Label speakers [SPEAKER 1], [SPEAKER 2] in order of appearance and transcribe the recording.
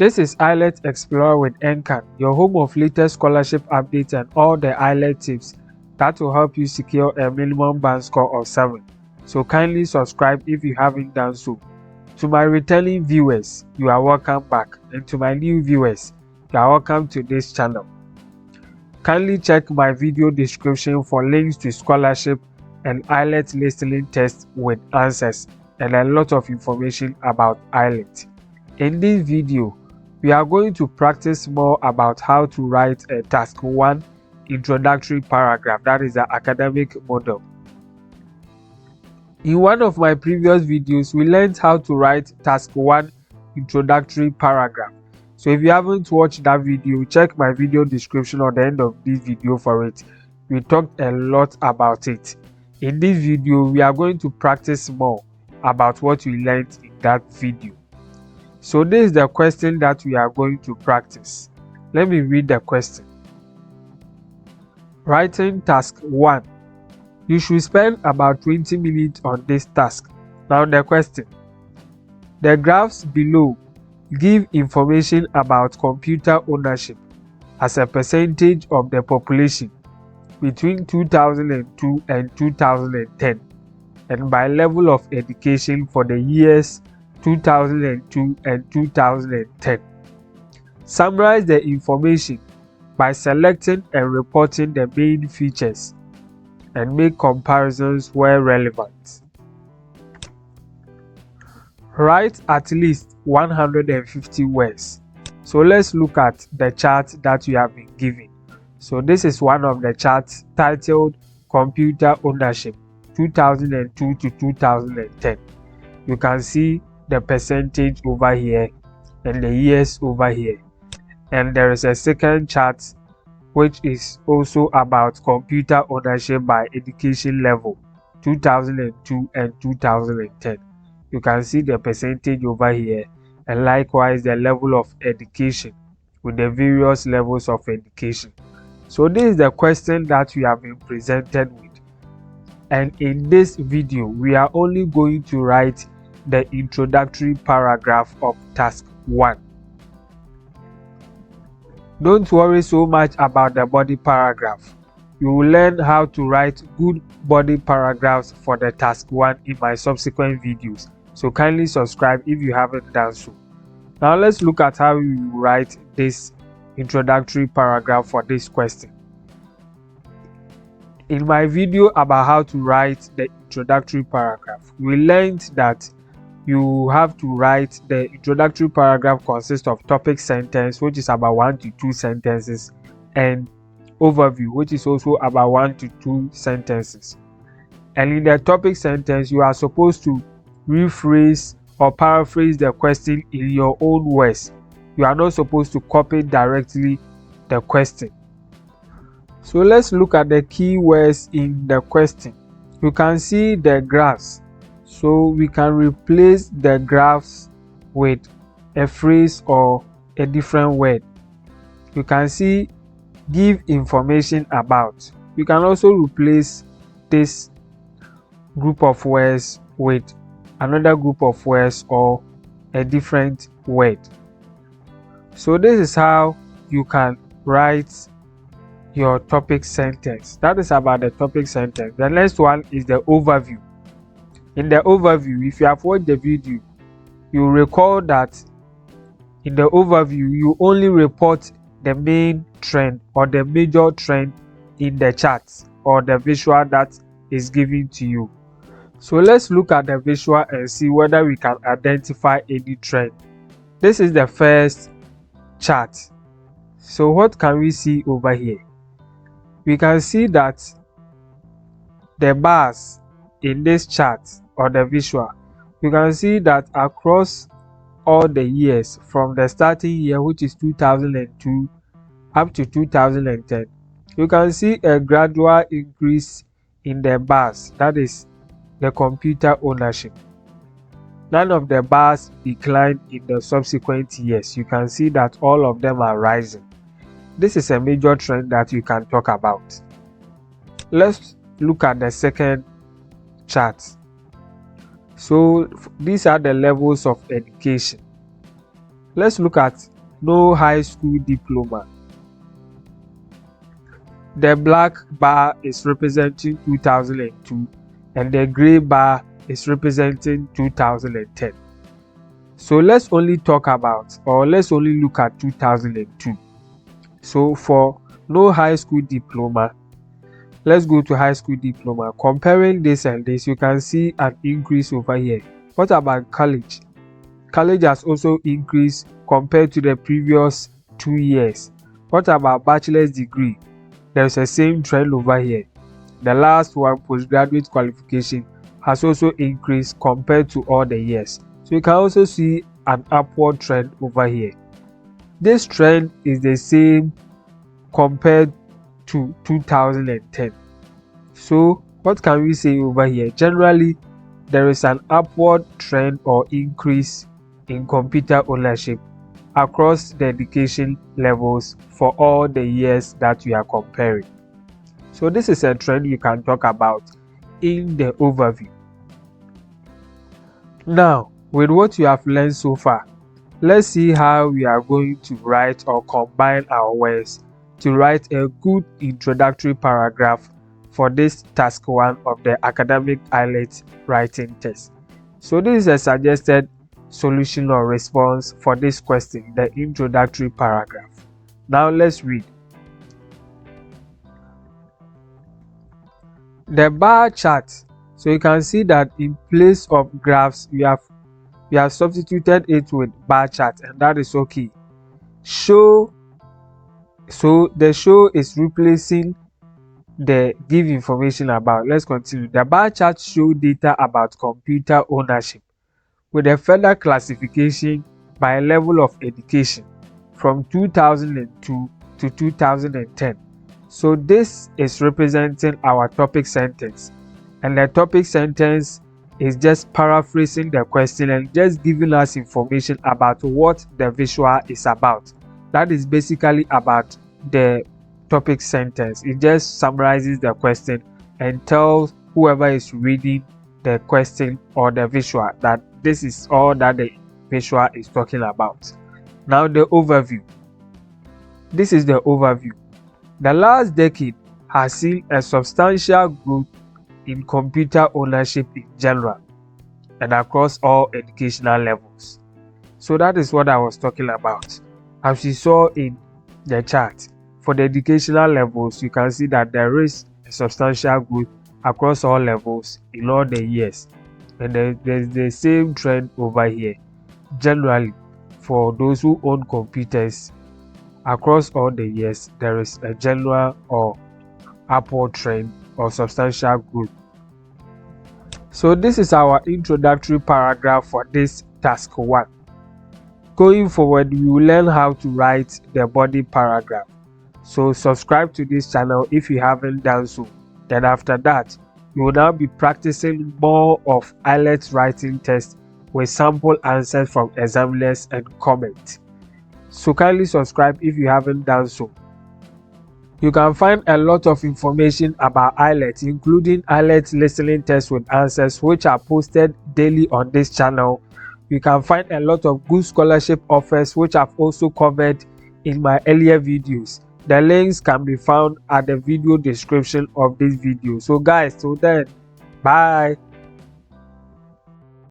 [SPEAKER 1] This is IELTS Explorer with NCAN, your home of latest scholarship updates and all the IELTS tips that will help you secure a minimum band score of 7. So kindly subscribe if you haven't done so. To my returning viewers, you are welcome back, and to my new viewers, you are welcome to this channel. Kindly check my video description for links to scholarship and IELTS listening tests with answers and a lot of information about IELTS. In this video, we are going to practice more about how to write a task 1 introductory paragraph, that is the academic model. In one of my previous videos, we learned how to write task 1 introductory paragraph. So if you haven't watched that video, check my video description at the end of this video for it. We talked a lot about it. In this video, we are going to practice more about what we learned in that video. So this is the question that we are going to practice. Let me read the question. Writing task 1. You should spend about 20 minutes on this task. Now the question. The graphs below give information about computer ownership as a percentage of the population between 2002 and 2010 and by level of education for the years 2002 and 2010. Summarize the information by selecting and reporting the main features and make comparisons where relevant. Write at least 150 words. So let's look at the chart that we have been given. So this is one of the charts titled Computer Ownership 2002 to 2010. You can see the percentage over here and the years over here, and there is a second chart which is also about computer ownership by education level 2002 and 2010. You can see the percentage over here, and likewise the level of education with the various levels of education. So this is the question that we have been presented with, and in this video we are only going to write the introductory paragraph of task 1. Don't worry so much about the body paragraph. You will learn how to write good body paragraphs for the task 1 in my subsequent videos. So kindly subscribe if you haven't done so. Now let's look at how you write this introductory paragraph for this question. In my video about how to write the introductory paragraph, we learned that you have to write the introductory paragraph consists of topic sentence, which is about 1 to 2 sentences, and overview, which is also about 1 to 2 sentences. And in the topic sentence, you are supposed to rephrase or paraphrase the question in your own words. You are not supposed to copy directly the question. So let's look at the key words in the question. You can see the graphs. So we can replace the graphs with a phrase or a different word. You can see give information about. You can also replace this group of words with another group of words or a different word. So this is how you can write your topic sentence. That is about the topic sentence. The next one is the overview. In the overview, if you have watched the video, you recall that in the overview, you only report the main trend or the major trend in the charts or the visual that is given to you. So let's look at the visual and see whether we can identify any trend. This is the first chart. So what can we see over here? We can see that the bars in this chart or the visual, you can see that across all the years from the starting year, which is 2002 up to 2010, you can see a gradual increase in the bars, that is the computer ownership. None of the bars declined in the subsequent years. You can see that all of them are rising. This is a major trend that you can talk about. Let's look at the second chart. So these are the levels of education. Let's look at no high school diploma. The black bar is representing 2002 and the gray bar is representing 2010. So let's only talk about, or let's only look at 2002. So for no high school diploma, let's go to high school diploma. Comparing this and this, you can see an increase over here. What about college? College has also increased compared to the previous 2 years. What about bachelor's degree? There's a same trend over here. The last one, postgraduate qualification, has also increased compared to all the years. So you can also see an upward trend over here. This trend is the same compared to 2010. So what can we say over here? Generally, there is an upward trend or increase in computer ownership across the education levels for all the years that we are comparing. So this is a trend you can talk about in the overview. Now, with what you have learned so far, let's see how we are going to write or combine our words to write a good introductory paragraph for this task 1 of the academic IELTS writing test. So this is a suggested solution or response for this question, the introductory paragraph. Now let's read. The bar chart. So you can see that in place of graphs, we have substituted it with bar chart, and that is okay. Show. So the show is replacing the give information about. Let's continue. The bar chart show data about computer ownership with a further classification by level of education from 2002 to 2010. So this is representing our topic sentence, and the topic sentence is just paraphrasing the question and just giving us information about what the visual is about. That is basically about the topic sentence. It just summarizes the question and tells whoever is reading the question or the visual that this is all that the visual is talking about. Now the overview. This is the overview. The last decade has seen a substantial growth in computer ownership in general and across all educational levels. So that is what I was talking about. As you saw in the chart, for the educational levels, you can see that there is a substantial growth across all levels in all the years, and there's the same trend over here. Generally, for those who own computers, across all the years, there is a general or upward trend or substantial growth. So this is our introductory paragraph for this task 1. Going forward, we will learn how to write the body paragraph. So subscribe to this channel if you haven't done so. Then after that, you will now be practicing more of IELTS writing tests with sample answers from examiners and comments. So kindly subscribe if you haven't done so. You can find a lot of information about IELTS, including IELTS listening tests with answers, which are posted daily on this channel. You can find a lot of good scholarship offers, which I've also covered in my earlier videos. The links can be found at the video description of this video. So guys, till then, bye.